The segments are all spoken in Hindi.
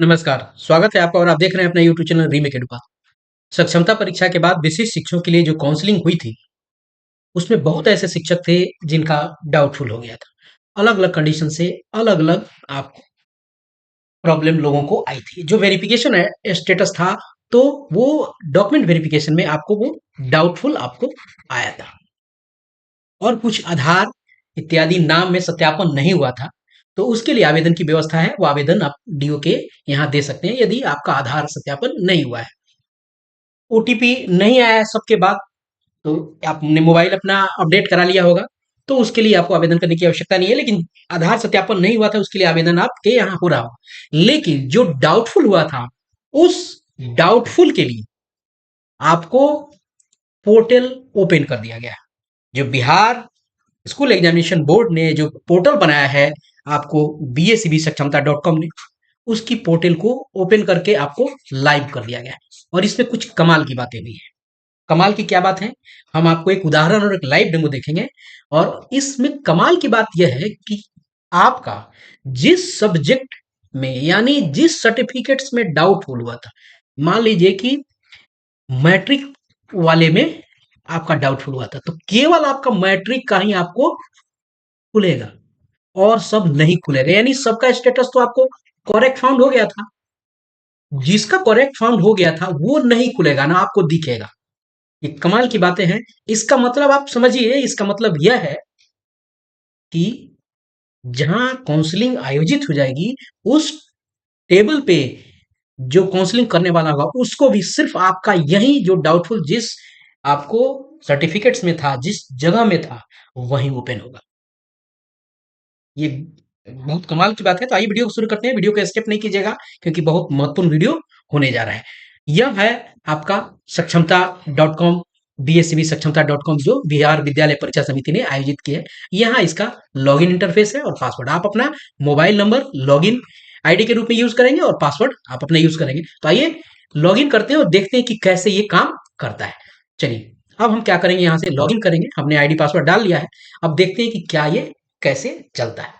नमस्कार, स्वागत है आपका और आप देख रहे हैं अपना यूट्यूब चैनल रीमेक एडुपा। सक्षमता परीक्षा के बाद विशिष्ट शिक्षकों के लिए जो काउंसलिंग हुई थी, उसमें बहुत ऐसे शिक्षक थे जिनका डाउटफुल हो गया था। अलग-अलग कंडीशन से अलग-अलग आप प्रॉब्लम लोगों को आई थी। जो वेरिफिकेशन है स्टेटस था, तो वो डॉक्यूमेंट वेरिफिकेशन में आपको वो डाउटफुल आपको आया था। और कुछ आधार इत्यादि नाम में सत्यापन नहीं हुआ था, तो उसके लिए आवेदन की व्यवस्था है, वो आवेदन आप डीओ के यहाँ दे सकते हैं यदि आपका आधार सत्यापन नहीं हुआ है। ओटीपी नहीं आया है सबके बाद, तो आपने मोबाइल अपना अपडेट करा लिया होगा, तो उसके लिए आपको आवेदन करने की आवश्यकता नहीं है, लेकिन आधार सत्यापन नहीं हुआ था, उसके लिए आवेदन आपके यहाँ हो रहा होगा। लेकिन जो डाउटफुल हुआ था, उस डाउटफुल के लिए आपको पोर्टल ओपन कर दिया गया है। जो बिहार स्कूल एग्जामिनेशन बोर्ड ने जो पोर्टल बनाया है आपको BSCB सक्षमता .com ने, उसकी पोर्टल को ओपन करके आपको लाइव कर दिया गया है। और इसमें कुछ कमाल की बातें भी हैं। कमाल की क्या बात है, हम आपको एक उदाहरण और एक लाइव डेमो देखेंगे। और इसमें कमाल की बात यह है कि आपका जिस सब्जेक्ट में यानी जिस सर्टिफिकेट्स में डाउटफुल हुआ था, मान लीजिए कि मैट्रिक वाले में आपका डाउटफुल हुआ था, तो केवल आपका मैट्रिक का ही आपको खुलेगा और सब नहीं खुलेगा। यानी सबका स्टेटस तो आपको करेक्ट फाउंड हो गया था, जिसका करेक्ट फाउंड हो गया था वो नहीं खुलेगा ना आपको दिखेगा। ये कमाल की बातें हैं। इसका मतलब आप समझिए, इसका मतलब यह है कि जहां काउंसलिंग आयोजित हो जाएगी, उस टेबल पे जो काउंसलिंग करने वाला होगा उसको भी सिर्फ आपका यही जो डाउटफुल जिस आपको सर्टिफिकेट्स में था, जिस जगह में था, वहीं ओपन होगा। ये बहुत कमाल की बात है। तो आइए वीडियो को शुरू करते हैं। वीडियो को स्किप नहीं कीजिएगा, क्योंकि बहुत महत्वपूर्ण वीडियो होने जा रहा है। यह है आपका सक्षमता .com, BSCB सक्षमता .com, जो बिहार विद्यालय परीक्षा समिति ने आयोजित की है। यहाँ इसका लॉगिन इंटरफेस है और पासवर्ड आप अपना मोबाइल नंबर लॉगिन आईडी के रूप में यूज करेंगे और पासवर्ड आप अपना यूज करेंगे। तो आइए लॉगिन करते हैं और देखते हैं कि कैसे ये काम करता है। चलिए, अब हम क्या करेंगे, यहाँ से लॉगिन करेंगे। हमने आईडी पासवर्ड डाल लिया है। अब देखते हैं कि क्या ये कैसे चलता है।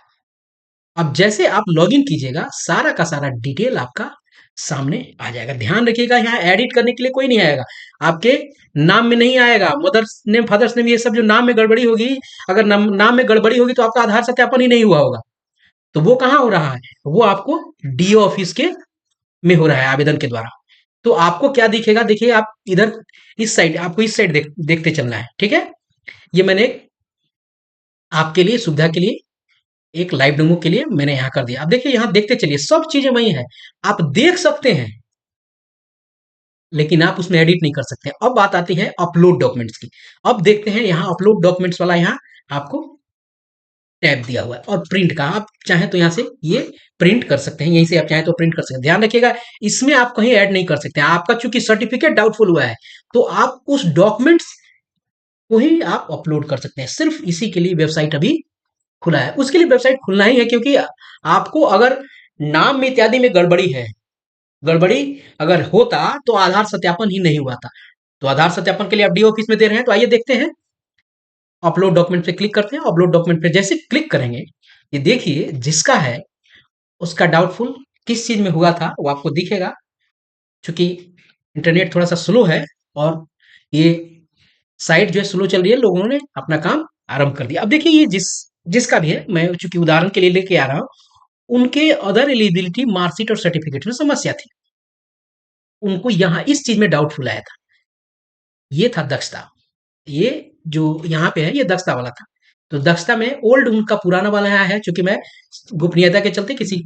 अब जैसे आप लॉगिन कीजिएगा, सारा का सारा डिटेल आपका सामने आ जाएगा। ध्यान रखिएगा, यहाँ एडिट करने के लिए कोई नहीं आएगा। आपके नाम में नहीं आएगा मदर्स नेम, फादर्स नेम, ये सब जो नाम में गड़बड़ी होगी, अगर नाम में गड़बड़ी होगी तो आपका आधार सत्यापन ही नहीं हुआ होगा। तो वो कहाँ हो रहा है, वो आपको डीओ ऑफिस के में हो रहा है आवेदन के द्वारा। तो आपको क्या दिखेगा, देखिए आप इधर इस साइड, आपको इस साइड देखते चलना है। ठीक है, ये मैंने आपके लिए सुविधा के लिए एक लाइव डेमो के लिए मैंने यहाँ कर दिया। अब देखिए, यहाँ देखते चलिए, सब चीजें वही है, आप देख सकते हैं, लेकिन आप उसमें एडिट नहीं कर सकते। अब बात आती है अपलोड डॉक्यूमेंट्स की। अब देखते हैं, यहाँ अपलोड डॉक्यूमेंट्स वाला यहाँ आपको टैब दिया हुआ है। और प्रिंट का आप चाहें तो यहाँ से ये प्रिंट कर सकते हैं, यहीं से आप चाहें तो प्रिंट कर सकते हैं। ध्यान रखिएगा, इसमें आप कहीं ऐड नहीं कर सकते हैं। आपका चूंकि सर्टिफिकेट डाउटफुल हुआ है, तो आप उस डॉक्यूमेंट्स को ही आप अपलोड कर सकते हैं। सिर्फ इसी के लिए वेबसाइट अभी खुला है। उसके लिए वेबसाइट खुलना ही है, क्योंकि आपको अगर नाम में इत्यादि में गड़बड़ी है, गड़बड़ी अगर होता तो आधार सत्यापन ही नहीं हुआ था। तो आधार सत्यापन के लिए आप डी ऑफिस में दे रहे हैं। तो आइए देखते हैं, अपलोड डॉक्यूमेंट पे क्लिक करते हैं। अपलोड डॉक्यूमेंट पे जैसे क्लिक करेंगे, ये देखिए जिसका है उसका डाउटफुल किस चीज में हुआ था वो आपको दिखेगा। चूंकि इंटरनेट थोड़ा सा स्लो है और ये साइट जो है स्लो चल रही है, लोगों ने अपना काम आरंभ कर दिया। अब देखिए, ये जिसका भी है, मैं चूंकि उदाहरण के लिए लेके आ रहा हूँ, उनके अदर एलिजिबिलिटी मार्कशीट और सर्टिफिकेट में समस्या थी। उनको यहाँ इस चीज में डाउटफुल आया था। ये था दक्षता। ये जो यहाँ पे है, ये दक्षता वाला था। तो दक्षता में ओल्ड उनका पुराना वाला यहाँ है। चूंकि मैं गोपनीयता के चलते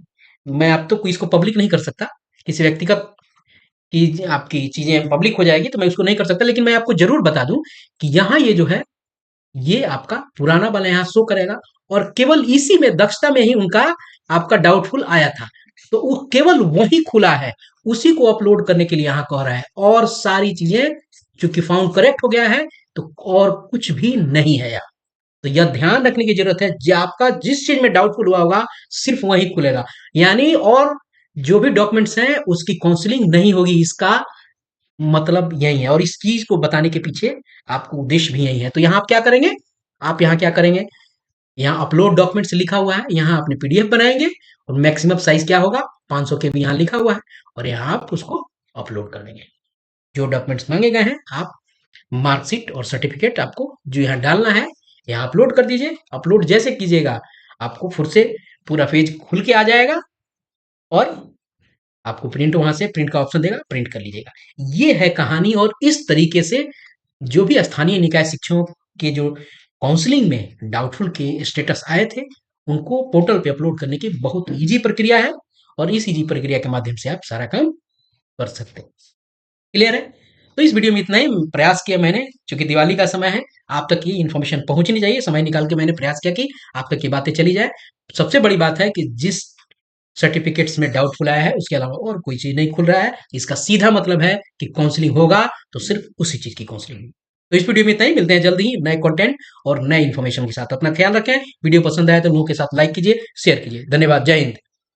मैं अब तो इसको पब्लिक नहीं कर सकता। किसी व्यक्तिगत की आपकी चीजें पब्लिक हो जाएगी तो मैं उसको नहीं कर सकता। लेकिन मैं आपको जरूर बता दूं कि यहाँ ये जो है, ये आपका पुराना वाला यहाँ शो करेगा। और केवल इसी में दक्षता में ही उनका आपका डाउटफुल आया था, तो वो केवल वही खुला है, उसी को अपलोड करने के लिए यहाँ कह रहा है। और सारी चीजें चूंकि फाउंड करेक्ट हो गया है, तो और कुछ भी नहीं है यहाँ। तो यह ध्यान रखने की जरूरत है, आपका जिस चीज में डाउटफुल हुआ होगा सिर्फ वही खुलेगा। यानी और जो भी डॉक्यूमेंट्स हैं उसकी काउंसलिंग नहीं होगी, इसका मतलब यही है। और इस चीज को बताने के पीछे आपको उद्देश्य भी यही है। तो यहाँ आप क्या करेंगे, आप यहाँ क्या करेंगे, यहाँ अपलोड डॉक्यूमेंट्स लिखा हुआ है, यहाँ अपने PDF बनाएंगे और मैक्सिमम साइज क्या होगा 500 KB यहाँ लिखा हुआ है और यहाँ आप उसको अपलोड कर देंगे। जो डॉक्यूमेंट्स मांगे गए हैं आप मार्कशीट और सर्टिफिकेट आपको जो यहाँ डालना है यहाँ अपलोड कर दीजिए। अपलोड जैसे कीजिएगा आपको फिर से पूरा पेज खुल के आ जाएगा और आपको प्रिंट वहां से प्रिंट का ऑप्शन देगा, प्रिंट कर लीजिएगा। ये है कहानी और इस तरीके से जो भी स्थानीय निकाय शिक्षकों के जो काउंसलिंग में डाउटफुल के स्टेटस आए थे उनको पोर्टल पे अपलोड करने की बहुत ईजी प्रक्रिया है और इस ईजी प्रक्रिया के माध्यम से आप सारा काम कर सकते हैं। क्लियर है? तो इस वीडियो में इतना ही प्रयास किया मैंने, चूंकि दिवाली का समय है आप तक ये इन्फॉर्मेशन पहुंचनी चाहिए, समय निकाल के मैंने प्रयास किया कि आप तक ये बातें चली जाए। सबसे बड़ी बात है कि जिस सर्टिफिकेट्स में डाउटफुल आया है उसके अलावा और कोई चीज नहीं खुल रहा है। इसका सीधा मतलब है कि काउंसलिंग होगा तो सिर्फ उसी चीज की काउंसलिंग होगी। तो इस वीडियो में इतना ही, मिलते हैं जल्द ही नए कंटेंट और नए इन्फॉर्मेशन के साथ। अपना ख्याल रखें, वीडियो पसंद आया तो लोगों के साथ लाइक कीजिए, शेयर कीजिए। धन्यवाद, जय हिंद।